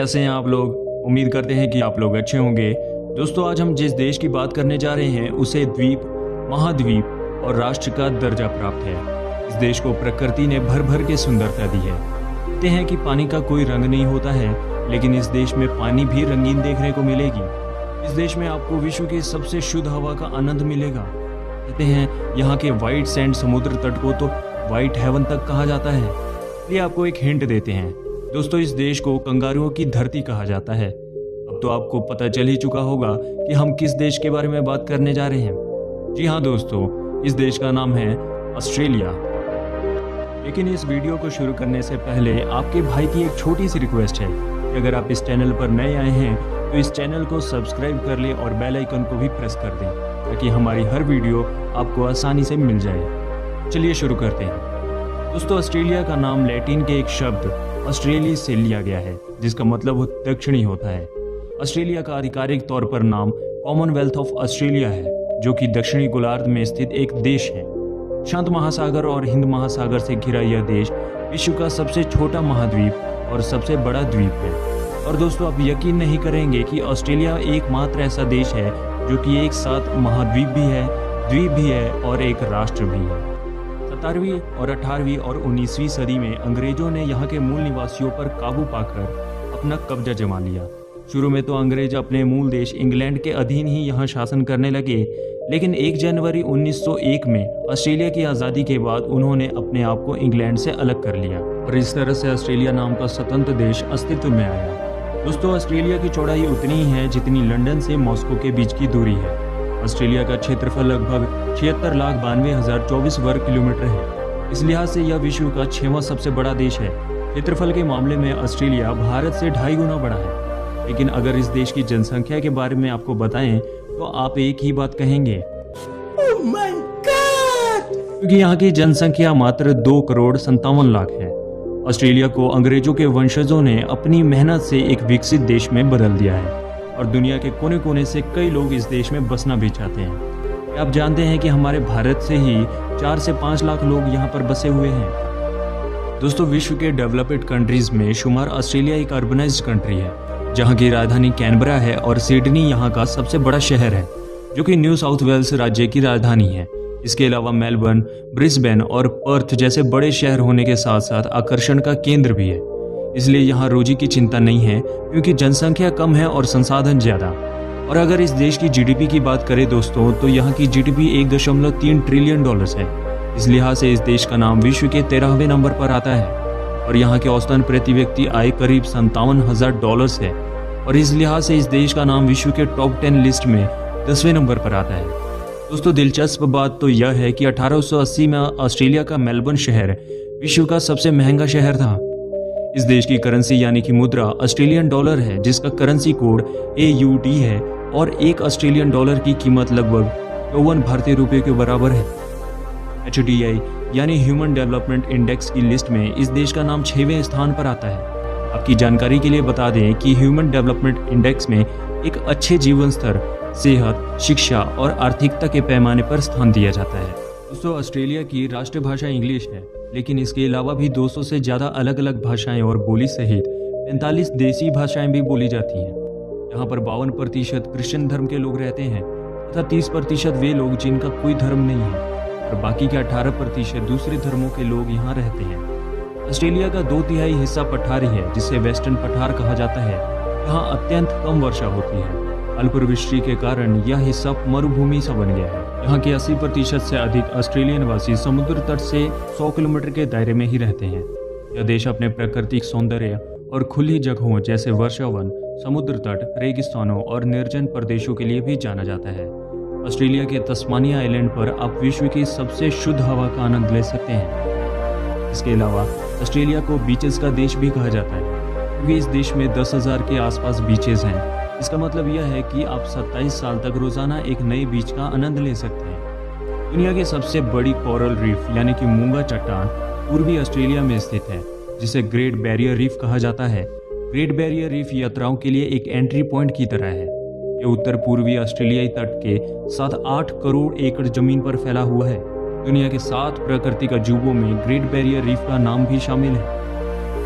कैसे हैं आप लोग। उम्मीद करते हैं कि आप लोग अच्छे होंगे। दोस्तों, आज हम जिस देश की बात करने जा रहे हैं उसे द्वीप, महाद्वीप और राष्ट्र का दर्जा प्राप्त है। इस देश को प्रकृति ने भर भर के सुंदरता दी है। कहते हैं कि पानी का कोई रंग नहीं होता है, लेकिन इस देश में पानी भी रंगीन देखने को मिलेगी। इस देश में आपको विश्व की सबसे शुद्ध हवा का आनंद मिलेगा। कहते हैं यहाँ के व्हाइट सैंड समुद्र तट को तो व्हाइट हेवन तक कहा जाता है। ये आपको एक हिंट देते हैं दोस्तों, इस देश को कंगारुओं की धरती कहा जाता है। अब तो आपको पता चल ही चुका होगा कि हम किस देश के बारे में बात करने जा रहे हैं। जी हाँ दोस्तों, इस देश का नाम है ऑस्ट्रेलिया। लेकिन इस वीडियो को शुरू करने से पहले आपके भाई की एक छोटी सी रिक्वेस्ट है कि अगर आप इस चैनल पर नए आए हैं तो इस चैनल को सब्सक्राइब कर लें और बेल आइकन को भी प्रेस कर दें ताकि हमारी हर वीडियो आपको आसानी से मिल जाए। चलिए शुरू करते हैं। दोस्तों, ऑस्ट्रेलिया का नाम लैटिन के एक शब्द ऑस्ट्रेलिस से लिया गया है, जिसका मतलब दक्षिणी होता है। ऑस्ट्रेलिया का आधिकारिक तौर पर नाम कॉमनवेल्थ ऑफ ऑस्ट्रेलिया है, जो कि दक्षिणी गोलार्ध में स्थित एक देश है। शांत महासागर और हिंद महासागर से घिरा यह देश विश्व का सबसे छोटा महाद्वीप और सबसे बड़ा द्वीप है। और दोस्तों, आप यकीन नहीं करेंगे कि ऑस्ट्रेलिया एकमात्र ऐसा देश है जो कि एक साथ महाद्वीप भी है, द्वीप भी है और एक राष्ट्र भी है। 17वीं और 18वीं और 19वीं सदी में अंग्रेजों ने यहाँ के मूल निवासियों पर काबू पाकर अपना कब्जा जमा लिया। शुरू में तो अंग्रेज अपने मूल देश इंग्लैंड के अधीन ही यहाँ शासन करने लगे, लेकिन 1 जनवरी 1901 में ऑस्ट्रेलिया की आज़ादी के बाद उन्होंने अपने आप को इंग्लैंड से अलग कर लिया और इस तरह से ऑस्ट्रेलिया नाम का स्वतंत्र देश अस्तित्व में आया। दोस्तों, ऑस्ट्रेलिया की चौड़ाई उतनी ही है जितनी लंदन से मॉस्को के बीच की दूरी है। ऑस्ट्रेलिया का क्षेत्रफल लगभग 76,92,024 वर्ग किलोमीटर है। इस लिहाज से यह विश्व का 6वां सबसे बड़ा देश है। क्षेत्रफल के मामले में ऑस्ट्रेलिया भारत से 2.5 गुना बड़ा है। लेकिन अगर इस देश की जनसंख्या के बारे में आपको बताएं तो आप एक ही बात कहेंगे, ओह माय गॉड, क्योंकि यहाँ की जनसंख्या मात्र 2,57,00,000 है। ऑस्ट्रेलिया को अंग्रेजों के वंशजों ने अपनी मेहनत से एक विकसित देश में बदल दिया है और दुनिया के कोने कोने से कई लोग इस देश में बसना भी चाहते हैं। आप जानते हैं कि हमारे भारत से ही 4 से 5 लाख लोग यहाँ पर बसे हुए हैं। दोस्तों, विश्व के डेवलप्ड कंट्रीज में शुमार ऑस्ट्रेलिया एक अर्बनाइज्ड कंट्री है, जहाँ की राजधानी कैनबरा है और सिडनी यहाँ का सबसे बड़ा शहर है, जो कि न्यू साउथ वेल्स राज्य की राजधानी है। इसके अलावा मेलबर्न, ब्रिस्बेन और पर्थ जैसे बड़े शहर होने के साथ साथ आकर्षण का केंद्र भी है। इसलिए यहाँ रोजी की चिंता नहीं है, क्योंकि जनसंख्या कम है और संसाधन ज्यादा। और अगर इस देश की जीडीपी की बात करें दोस्तों, तो यहाँ की जीडीपी $1.3 ट्रिलियन है। इस लिहाज से इस देश का नाम विश्व के 13वें नंबर पर आता है और यहाँ के औसतन प्रति व्यक्ति आय करीब $57,000 है। और इस लिहाज से इस देश का नाम विश्व के टॉप 10 लिस्ट में 10वें नंबर पर आता है। दोस्तों, दिलचस्प बात तो यह है कि 1880 में ऑस्ट्रेलिया का मेलबर्न शहर विश्व का सबसे महंगा शहर था। इस देश की करेंसी यानी कि मुद्रा ऑस्ट्रेलियन डॉलर है, जिसका करेंसी कोड AUD है और 1 ऑस्ट्रेलियन डॉलर की कीमत लगभग 54 भारतीय रुपये के बराबर है। HDI यानी ह्यूमन डेवलपमेंट इंडेक्स की लिस्ट में इस देश का नाम 6वें स्थान पर आता है। आपकी जानकारी के लिए बता दें कि ह्यूमन डेवलपमेंट इंडेक्स में एक अच्छे जीवन स्तर, सेहत, शिक्षा और आर्थिकता के पैमाने पर स्थान दिया जाता है। दोस्तों, ऑस्ट्रेलिया की राष्ट्रभाषा इंग्लिश है, लेकिन इसके अलावा भी 200 से ज़्यादा अलग अलग भाषाएं और बोली सहित 45 देसी भाषाएं भी बोली जाती हैं। यहाँ पर 52% क्रिश्चियन धर्म के लोग रहते हैं तथा 30% वे लोग जिनका कोई धर्म नहीं है और बाकी के 18% दूसरे धर्मों के लोग यहाँ रहते हैं। ऑस्ट्रेलिया का 2/3 हिस्सा पठारी है, जिसे वेस्टर्न पठार कहा जाता है। यहाँ अत्यंत कम वर्षा होती है। अल्पवृष्टि के कारण यह हिस्सा मरुभूमि सा बन गया है। यहाँ के 80% से अधिक ऑस्ट्रेलियन वासी समुद्र तट से 100 किलोमीटर के दायरे में ही रहते हैं। यह देश अपने प्राकृतिक सौंदर्य और खुली जगहों जैसे वर्षावन, समुद्र तट, रेगिस्तानों और निर्जन प्रदेशों के लिए भी जाना जाता है। ऑस्ट्रेलिया के तस्मानिया आइलैंड पर आप विश्व की सबसे शुद्ध हवा का आनंद ले सकते हैं। इसके अलावा ऑस्ट्रेलिया को बीचेस का देश भी कहा जाता है, क्योंकि इस देश में 10,000 के आसपास बीचेस हैं। इसका मतलब यह है कि आप 27 साल तक रोजाना एक नए बीच का आनंद ले सकते हैं। दुनिया की सबसे बड़ी कोरल रीफ यानी कि मूंगा चट्टान पूर्वी ऑस्ट्रेलिया में स्थित है, जिसे ग्रेट बैरियर रीफ कहा जाता है। ग्रेट बैरियर रीफ यात्राओं के लिए एक एंट्री पॉइंट की तरह है। ये उत्तर पूर्वी ऑस्ट्रेलियाई तट के साथ 8 करोड़ एकड़ जमीन पर फैला हुआ है। दुनिया के 7 प्राकृतिक अजूबों में ग्रेट बैरियर रीफ का नाम भी शामिल है।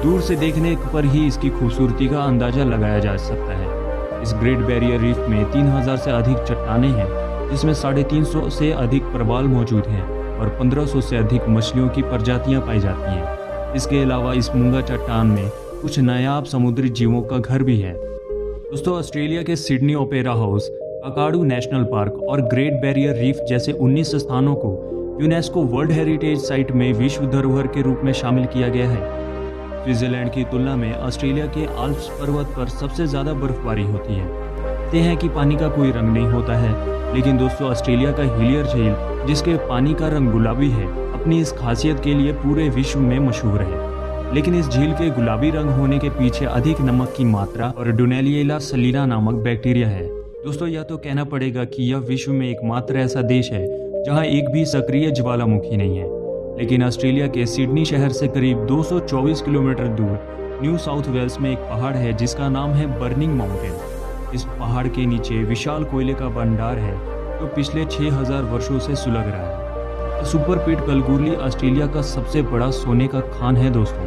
दूर से देखने पर ही इसकी खूबसूरती का अंदाजा लगाया जा सकता है। इस ग्रेट बैरियर रीफ में 3000 से अधिक चट्टानें हैं, जिसमें 350 से अधिक प्रवाल मौजूद हैं और 1500 से अधिक मछलियों की प्रजातियां पाई जाती हैं। इसके अलावा इस मूंगा चट्टान में कुछ नायाब समुद्री जीवों का घर भी है। दोस्तों, ऑस्ट्रेलिया के Sydney opera house, Kakadu national park और ग्रेट बैरियर रीफ जैसे 19 स्थानों को यूनेस्को वर्ल्ड हेरिटेज साइट में विश्व धरोहर के रूप में शामिल किया गया है। स्विट्जरलैंड की तुलना में ऑस्ट्रेलिया के आल्प्स पर्वत पर सबसे ज़्यादा बर्फबारी होती है। कहते हैं कि पानी का कोई रंग नहीं होता है, लेकिन दोस्तों ऑस्ट्रेलिया का हिलियर झील, जिसके पानी का रंग गुलाबी है, अपनी इस खासियत के लिए पूरे विश्व में मशहूर है। लेकिन इस झील के गुलाबी रंग होने के पीछे अधिक नमक की मात्रा और डुनेलिएला सलीना नामक बैक्टीरिया है। दोस्तों, यह तो कहना पड़ेगा कि यह विश्व में एकमात्र ऐसा देश है जहां एक भी सक्रिय ज्वालामुखी नहीं है। लेकिन ऑस्ट्रेलिया के सिडनी शहर से करीब 224 किलोमीटर दूर न्यू साउथ वेल्स में एक पहाड़ है जिसका नाम है बर्निंग माउंटेन। इस पहाड़ के नीचे विशाल कोयले का भंडार है जो पिछले 6000 वर्षों से सुलग रहा है। सुपर पिट कलगुरली ऑस्ट्रेलिया का सबसे बड़ा सोने का खान है। दोस्तों,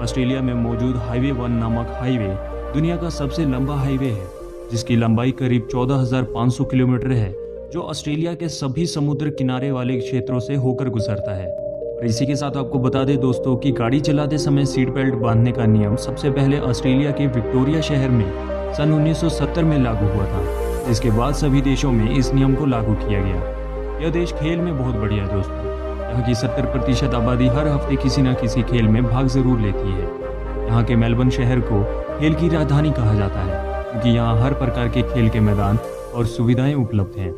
ऑस्ट्रेलिया में मौजूद हाईवे 1 नामक हाईवे दुनिया का सबसे लंबा हाईवे है, जिसकी लंबाई करीब 14,500 किलोमीटर है, जो ऑस्ट्रेलिया के सभी समुद्र किनारे वाले क्षेत्रों से होकर गुजरता है। और इसी के साथ आपको बता दें दोस्तों कि गाड़ी चलाते समय सीट बेल्ट बांधने का नियम सबसे पहले ऑस्ट्रेलिया के विक्टोरिया शहर में सन 1970 में लागू हुआ था, जिसके बाद सभी देशों में इस नियम को लागू किया गया। यह देश खेल में बहुत बढ़िया है दोस्तों। यहाँ की 70% आबादी हर हफ्ते किसी न किसी खेल में भाग जरूर लेती है। यहाँ के मेलबर्न शहर को खेल की राजधानी कहा जाता है, क्योंकि यहाँ हर प्रकार के खेल के मैदान और सुविधाएं उपलब्ध हैं।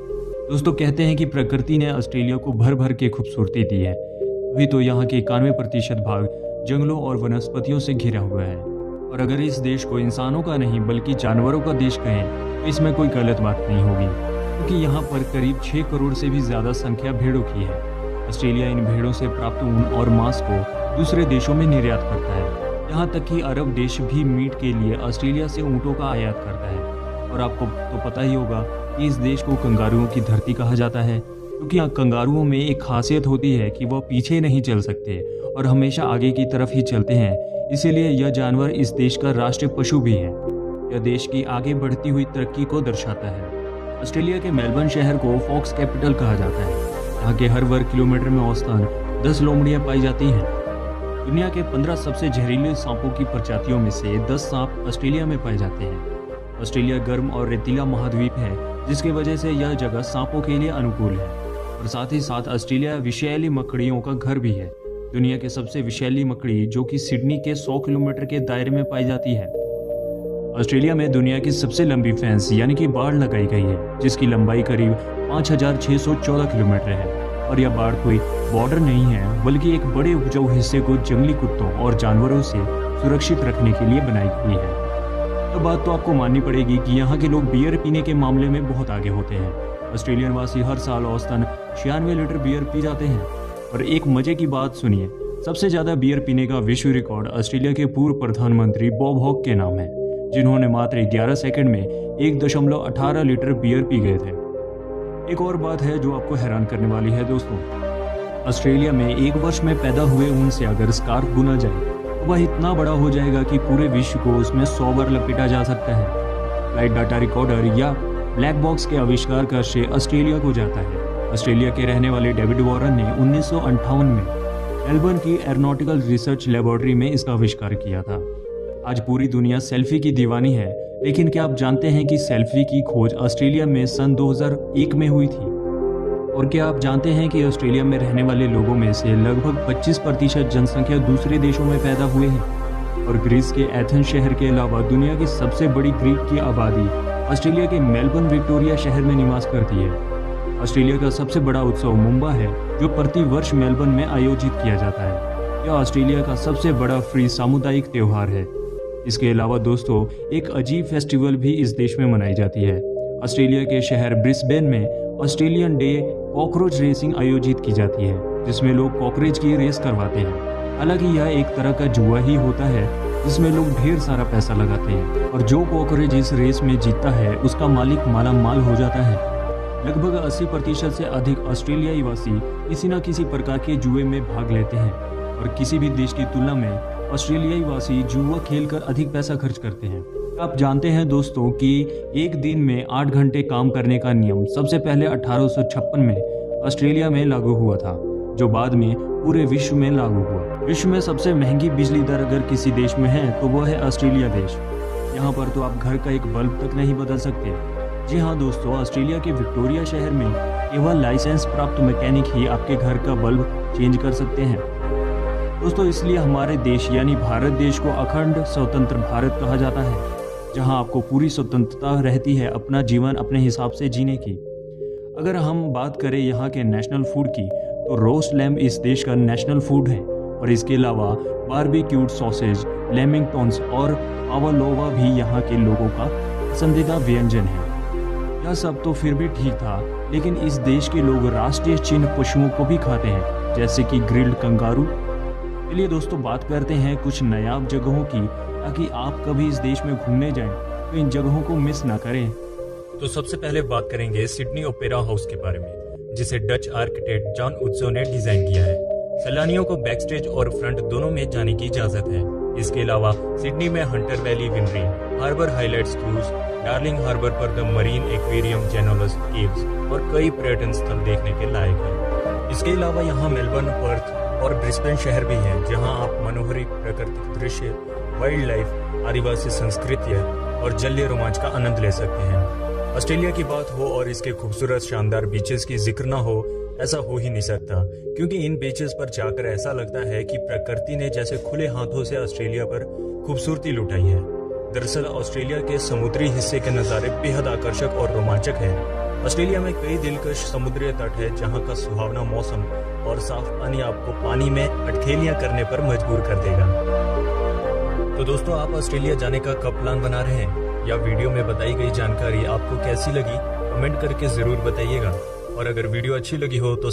दोस्तों, कहते हैं कि प्रकृति ने ऑस्ट्रेलिया को भर भर के खूबसूरती दी है, अभी तो यहाँ के 91% भाग जंगलों और वनस्पतियों से घिरा हुआ है। और अगर इस देश को इंसानों का नहीं बल्कि जानवरों का देश कहें तो इसमें कोई गलत बात नहीं होगी, क्योंकि यहाँ पर करीब 6 करोड़ से भी ज़्यादा संख्या भेड़ों की है। ऑस्ट्रेलिया इन भेड़ों से प्राप्त ऊन और मांस को दूसरे देशों में निर्यात करता है। यहाँ तक कि अरब देश भी मीट के लिए ऑस्ट्रेलिया से ऊँटों का आयात करता है। और आपको तो पता ही होगा कि इस देश को कंगारुओं की धरती कहा जाता है, क्योंकि कंगारुओं में एक खासियत होती है कि वह पीछे नहीं चल सकते और हमेशा आगे की तरफ ही चलते हैं। इसीलिए यह जानवर इस देश का राष्ट्रीय पशु भी है। यह देश की आगे बढ़ती हुई तरक्की को दर्शाता है। ऑस्ट्रेलिया के मेलबर्न शहर को फॉक्स कैपिटल कहा जाता है। यहाँ के हर वर्ग किलोमीटर में औसतन 10 लोमड़ियाँ पाई जाती हैं। दुनिया के 15 सबसे जहरीले सांपों की प्रजातियों में से 10 सांप ऑस्ट्रेलिया में पाए जाते हैं। ऑस्ट्रेलिया गर्म और रेतीला महाद्वीप है, जिसकी वजह से यह जगह सांपों के लिए अनुकूल है। और साथ ही साथ ऑस्ट्रेलिया विषैली मकड़ियों का घर भी है। दुनिया के सबसे विषैली मकड़ी जो कि सिडनी के 100 किलोमीटर के दायरे में पाई जाती है। ऑस्ट्रेलिया में दुनिया की सबसे लंबी फेंस यानी कि बाड़ लगाई गई है, जिसकी लंबाई करीब 5614 किलोमीटर है। और यह बाड़ कोई बॉर्डर नहीं है, बल्कि एक बड़े उपजाऊ हिस्से को जंगली कुत्तों और जानवरों से सुरक्षित रखने के लिए बनाई गई है। तो बात तो आपको माननी पड़ेगी कि यहाँ के लोग बियर पीने के मामले में बहुत आगे होते हैं। ऑस्ट्रेलियन वासी हर साल औसतन 96 लीटर बियर पी जाते हैं। और एक मजे की बात सुनिए, सबसे ज्यादा बियर पीने का विश्व रिकॉर्ड ऑस्ट्रेलिया के पूर्व प्रधानमंत्री बॉब हॉक के नाम है, जिन्होंने मात्र 11 सेकंड में 1.18 लीटर बियर पी गए थे। एक और बात है जो आपको हैरान करने वाली है दोस्तों, ऑस्ट्रेलिया में एक वर्ष में पैदा हुए ऊन से अगर स्कार्फ बुना जाए तो वह इतना बड़ा हो जाएगा कि पूरे विश्व को उसमें 100 बार लपेटा जा सकता है। फ्लाइट डाटा रिकॉर्डर या ब्लैक बॉक्स के आविष्कार का श्रेय ऑस्ट्रेलिया को जाता है। ऑस्ट्रेलिया के रहने वाले डेविड वॉरन ने 1958 में मेलबर्न की एरोनॉटिकल रिसर्च लेबोरेटरी में इसका आविष्कार किया था। आज पूरी दुनिया सेल्फी की दीवानी है, लेकिन क्या आप जानते हैं कि सेल्फी की खोज ऑस्ट्रेलिया में सन 2001 में हुई थी? और क्या आप जानते हैं कि ऑस्ट्रेलिया में रहने वाले लोगों में से लगभग 25% जनसंख्या दूसरे देशों में पैदा हुए हैं? और ग्रीस के एथेंस शहर के अलावा दुनिया की सबसे बड़ी ग्रीक की आबादी ऑस्ट्रेलिया के मेलबर्न विक्टोरिया शहर में निवास करती है। ऑस्ट्रेलिया का सबसे बड़ा उत्सव मुम्बा है, जो प्रति वर्ष मेलबर्न में आयोजित किया जाता है। यह ऑस्ट्रेलिया का सबसे बड़ा फ्री सामुदायिक त्योहार है। इसके अलावा दोस्तों, एक अजीब फेस्टिवल भी इस देश में मनाई जाती है। ऑस्ट्रेलिया के शहर ब्रिस्बेन में ऑस्ट्रेलियन डे कॉकरोच रेसिंग आयोजित की जाती है, जिसमें लोग कॉकरोच की रेस करवाते हैं। हालांकि यह एक तरह का जुआ ही होता है, जिसमें लोग ढेर सारा पैसा लगाते हैं और जो कॉकरोच इस रेस में जीतता है उसका मालिक माला माल हो जाता है। लगभग 80% से अधिक ऑस्ट्रेलियाई वासी किसी न किसी प्रकार के जुए में भाग लेते हैं और किसी भी देश की तुलना में ऑस्ट्रेलियाई वासी जुआ खेलकर अधिक पैसा खर्च करते हैं। आप जानते हैं दोस्तों कि एक दिन में 8 घंटे काम करने का नियम सबसे पहले 1856 में ऑस्ट्रेलिया में लागू हुआ था, जो बाद में पूरे विश्व में लागू हुआ। विश्व में सबसे महंगी बिजली दर अगर किसी देश में है तो वह है ऑस्ट्रेलिया देश। यहाँ पर तो आप घर का एक बल्ब तक नहीं बदल सकते। जी हाँ दोस्तों, ऑस्ट्रेलिया के विक्टोरिया शहर में केवल लाइसेंस प्राप्त मैकेनिक ही आपके घर का बल्ब चेंज कर सकते हैं। दोस्तों, इसलिए हमारे देश यानी भारत देश को अखंड स्वतंत्र भारत कहा जाता है, जहां आपको पूरी स्वतंत्रता रहती है अपना जीवन अपने हिसाब से जीने की। अगर हम बात करें यहाँ के नेशनल फूड की, तो रोस्ट लैम्ब इस देश का नेशनल फूड है और इसके अलावा बारबेक्यूड सॉसेज, लेमिंगटन्स और पावलोवा भी यहाँ के लोगों का पसंदीदा व्यंजन है। यह सब तो फिर भी ठीक था, लेकिन इस देश के लोग राष्ट्रीय चिन्ह पशुओं को भी खाते हैं, जैसे कि ग्रिल्ड कंगारू। चलिए दोस्तों, बात करते हैं कुछ नायाब जगहों की, ताकि आप कभी इस देश में घूमने जाएं तो इन जगहों को मिस ना करें। तो सबसे पहले बात करेंगे सिडनी ओपेरा हाउस के बारे में, जिसे डच आर्किटेक्ट जॉन उत्सो ने डिजाइन किया है। सैलानियों को बैकस्टेज और फ्रंट दोनों में जाने की इजाजत है। इसके अलावा सिडनी में Hunter Valley winery, harbour highlights cruise, Darling Harbour पर the marine aquarium, Jenolan caves और कई पर्यटन स्थल देखने के लायक हैं। इसके अलावा यहाँ मेलबर्न, पर्थ और ब्रिस्बेन शहर भी हैं, जहाँ आप मनोहरी प्राकृतिक दृश्य, वाइल्ड लाइफ, आदिवासी संस्कृति और जलीय रोमांच का आनंद ले सकते हैं। ऑस्ट्रेलिया की बात हो और इसके खूबसूरत शानदार बीचेस की जिक्र ना हो, ऐसा हो ही नहीं सकता, क्योंकि इन बीचेस पर जाकर ऐसा लगता है कि प्रकृति ने जैसे खुले हाथों से ऑस्ट्रेलिया पर खूबसूरती लुटाई है। दरअसल ऑस्ट्रेलिया के समुद्री हिस्से के नज़ारे बेहद आकर्षक और रोमांचक हैं। ऑस्ट्रेलिया में कई दिलकश समुद्री तट है, जहां का सुहावना मौसम और साफ पानी आपको पानी में अटखेलियां करने पर मजबूर कर देगा। तो दोस्तों, आप ऑस्ट्रेलिया जाने का कब प्लान बना रहे हैं, या वीडियो में बताई गई जानकारी आपको कैसी लगी, कमेंट करके जरूर बताइएगा। और अगर वीडियो अच्छी लगी हो तो